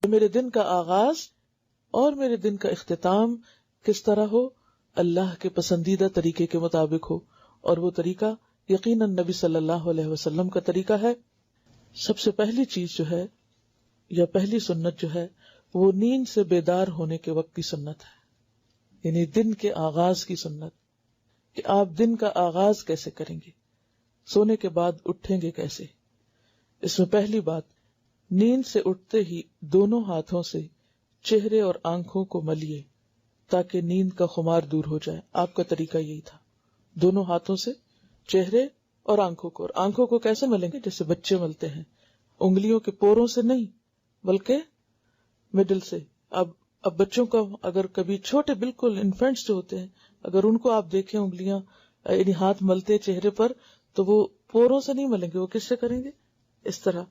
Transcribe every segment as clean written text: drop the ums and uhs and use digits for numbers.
میرے دن کا آغاز اور میرے دن کا اختتام کس طرح ہو؟ اللہ کے پسندیدہ طریقے کے مطابق ہو، اور وہ طریقہ یقیناً نبی صلی اللہ علیہ وسلم کا طریقہ ہے۔ سب سے پہلی چیز جو ہے یا پہلی سنت جو ہے وہ نیند سے بیدار ہونے کے وقت کی سنت ہے، یعنی دن کے آغاز کی سنت، کہ آپ دن کا آغاز کیسے کریں گے، سونے کے بعد اٹھیں گے کیسے۔ اس میں پہلی بات، نیند سے اٹھتے ہی دونوں ہاتھوں سے چہرے اور آنکھوں کو ملیے تاکہ نیند کا خمار دور ہو جائے۔ آپ کا طریقہ یہی تھا، دونوں ہاتھوں سے چہرے اور آنکھوں کو کیسے ملیں گے؟ جیسے بچے ملتے ہیں، انگلیوں کے پوروں سے نہیں بلکہ مڈل سے۔ اب بچوں کا اگر کبھی چھوٹے بالکل انفینٹس جو ہوتے ہیں، اگر ان کو آپ دیکھیں انگلیاں یعنی ہاتھ ملتے چہرے پر، تو وہ پوروں سے نہیں ملیں گے، وہ کس سے کریں گے؟ اس طرح۔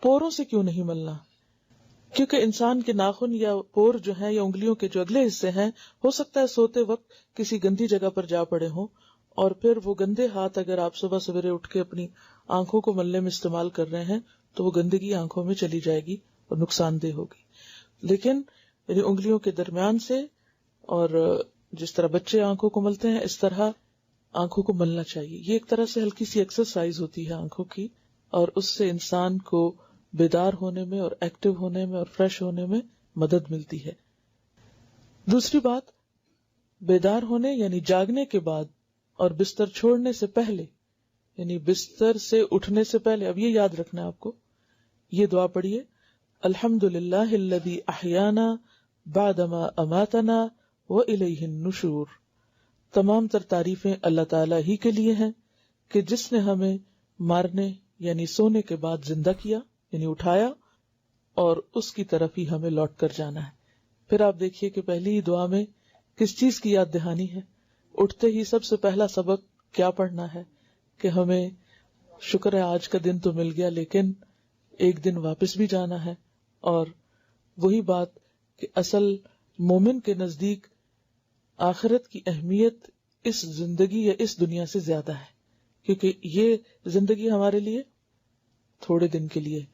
پوروں سے کیوں نہیں ملنا؟ کیونکہ انسان کے ناخن یا پور جو ہیں یا انگلیوں کے جو اگلے حصے ہیں، ہو سکتا ہے سوتے وقت کسی گندی جگہ پر جا پڑے ہوں، اور پھر وہ گندے ہاتھ اگر آپ صبح سویرے اٹھ کے اپنی آنکھوں کو ملنے میں استعمال کر رہے ہیں تو وہ گندگی آنکھوں میں چلی جائے گی اور نقصان دہ ہوگی۔ لیکن یعنی انگلیوں کے درمیان سے، اور جس طرح بچے آنکھوں کو ملتے ہیں اس طرح آنکھوں کو ملنا چاہیے۔ یہ ایک طرح سے ہلکی سی ایکسرسائز ہوتی ہے آنکھوں کی، اور اس سے انسان کو بیدار ہونے میں اور ایکٹیو ہونے میں اور فریش ہونے میں مدد ملتی ہے۔ دوسری بات، بیدار ہونے یعنی جاگنے کے بعد اور بستر چھوڑنے سے پہلے، یعنی بستر سے اٹھنے سے پہلے، اب یہ یاد رکھنا ہے آپ کو، یہ دعا پڑھیے، الحمدللہ الذی احیانا بعدما اماتنا والیہ النشور۔ تمام تر تعریفیں اللہ تعالیٰ ہی کے لیے ہیں کہ جس نے ہمیں مارنے یعنی سونے کے بعد زندہ کیا یعنی اٹھایا، اور اس کی طرف ہی ہمیں لوٹ کر جانا ہے۔ پھر آپ دیکھیے کہ پہلی ہی دعا میں کس چیز کی یاد دہانی ہے؟ اٹھتے ہی سب سے پہلا سبق کیا پڑھنا ہے کہ ہمیں شکر ہے آج کا دن تو مل گیا، لیکن ایک دن واپس بھی جانا ہے۔ اور وہی بات کہ اصل مومن کے نزدیک آخرت کی اہمیت اس زندگی یا اس دنیا سے زیادہ ہے، کیونکہ یہ زندگی ہمارے لیے تھوڑے دن کے لیے،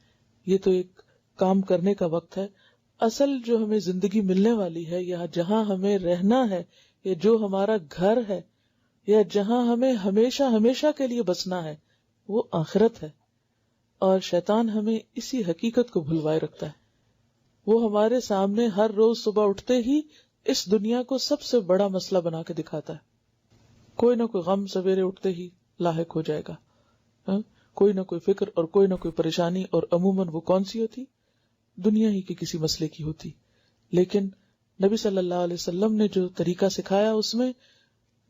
یہ تو ایک کام کرنے کا وقت ہے۔ اصل جو ہمیں زندگی ملنے والی ہے، یا جہاں ہمیں رہنا ہے، یا جو ہمارا گھر ہے، یا جہاں ہمیں ہمیشہ ہمیشہ کے لیے بسنا ہے، وہ آخرت ہے۔ اور شیطان ہمیں اسی حقیقت کو بھلوائے رکھتا ہے۔ وہ ہمارے سامنے ہر روز صبح اٹھتے ہی اس دنیا کو سب سے بڑا مسئلہ بنا کے دکھاتا ہے۔ کوئی نہ کوئی غم سویرے اٹھتے ہی لاحق ہو جائے گا، کوئی نہ کوئی فکر اور کوئی نہ کوئی پریشانی، اور عموماً وہ کون سی ہوتی؟ دنیا ہی کے کسی مسئلے کی ہوتی۔ لیکن نبی صلی اللہ علیہ وسلم نے جو طریقہ سکھایا اس میں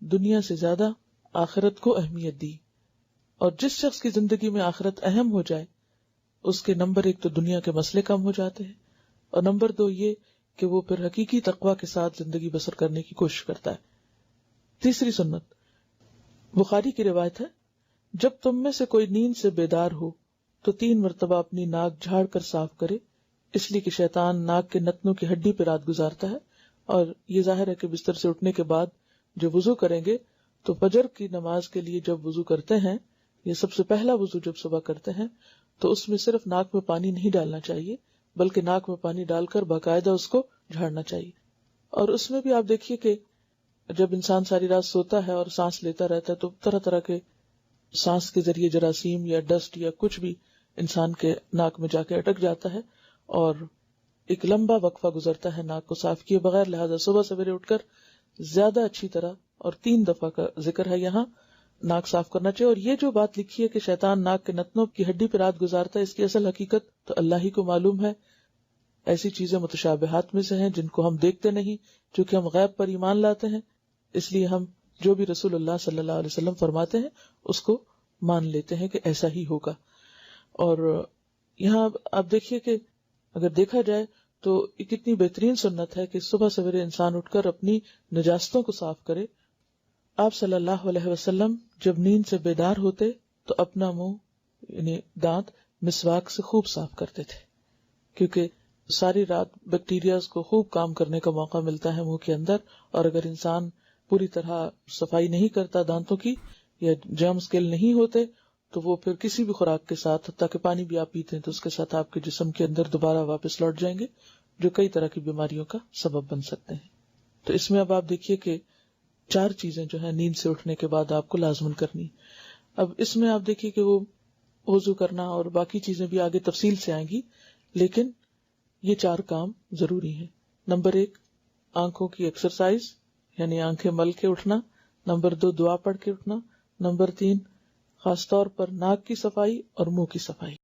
دنیا سے زیادہ آخرت کو اہمیت دی، اور جس شخص کی زندگی میں آخرت اہم ہو جائے اس کے نمبر ایک تو دنیا کے مسئلے کم ہو جاتے ہیں، اور نمبر دو یہ کہ وہ پھر حقیقی تقوی کے ساتھ زندگی بسر کرنے کی کوشش کرتا ہے۔ تیسری سنت، بخاری کی روایت ہے، جب تم میں سے کوئی نیند سے بیدار ہو تو 3 مرتبہ اپنی ناک جھاڑ کر صاف کرے، اس لیے کہ شیطان ناک کے نتنوں کی ہڈی پہ رات گزارتا ہے۔ اور یہ ظاہر ہے کہ بستر سے اٹھنے کے بعد جو وضو کریں گے تو فجر کی نماز کے لیے جب وضو کرتے ہیں، یہ سب سے پہلا وضو جب صبح کرتے ہیں، تو اس میں صرف ناک میں پانی نہیں ڈالنا چاہیے بلکہ ناک میں پانی ڈال کر باقاعدہ اس کو جھاڑنا چاہیے۔ اور اس میں بھی آپ دیکھیے کہ جب انسان ساری رات سوتا ہے اور سانس لیتا رہتا ہے تو طرح طرح کے سانس کے ذریعے جراثیم یا ڈسٹ یا کچھ بھی انسان کے ناک میں جا کے اٹک جاتا ہے، اور ایک لمبا وقفہ گزرتا ہے ناک کو صاف کیے بغیر۔ لہذا صبح سویرے اٹھ کر زیادہ اچھی طرح، اور 3 دفعہ کا ذکر ہے یہاں، ناک صاف کرنا چاہیے۔ اور یہ جو بات لکھی ہے کہ شیطان ناک کے نتنوں کی ہڈی پہ رات گزارتا ہے، اس کی اصل حقیقت تو اللہ ہی کو معلوم ہے۔ ایسی چیزیں متشابہات میں سے ہیں جن کو ہم دیکھتے نہیں، چونکہ ہم غیب پر ایمان لاتے ہیں، اس لیے ہم جو بھی رسول اللہ صلی اللہ علیہ وسلم فرماتے ہیں اس کو مان لیتے ہیں کہ ایسا ہی ہوگا۔ اور یہاں آپ دیکھیے کہ اگر دیکھا جائے تو یہ کتنی بہترین سنت ہے کہ صبح سویرے انسان اٹھ کر اپنی نجاستوں کو صاف کرے۔ آپ صلی اللہ علیہ وسلم جب نیند سے بیدار ہوتے تو اپنا منہ یعنی دانت مسواک سے خوب صاف کرتے تھے، کیونکہ ساری رات بیکٹیریاز کو خوب کام کرنے کا موقع ملتا ہے منہ کے اندر، اور اگر انسان پوری طرح صفائی نہیں کرتا دانتوں کی یا جرمز کل نہیں ہوتے تو وہ پھر کسی بھی خوراک کے ساتھ، حتیٰ کہ پانی بھی آپ پیتے ہیں تو اس کے ساتھ آپ کے جسم کے اندر دوبارہ واپس لوٹ جائیں گے، جو کئی طرح کی بیماریوں کا سبب بن سکتے ہیں۔ تو اس میں اب آپ دیکھیے کہ 4 چیزیں جو ہیں نیند سے اٹھنے کے بعد آپ کو لازمن کرنی۔ اب اس میں آپ دیکھیے کہ وہ وضو کرنا اور باقی چیزیں بھی آگے تفصیل سے آئیں گی، لیکن یہ 4 کام ضروری ہیں۔ نمبر 1 آنکھوں کی ایکسرسائز، یعنی آنکھیں مل کے اٹھنا۔ نمبر 2 دعا پڑھ کے اٹھنا۔ نمبر 3 خاص طور پر ناک کی صفائی اور منہ کی صفائی۔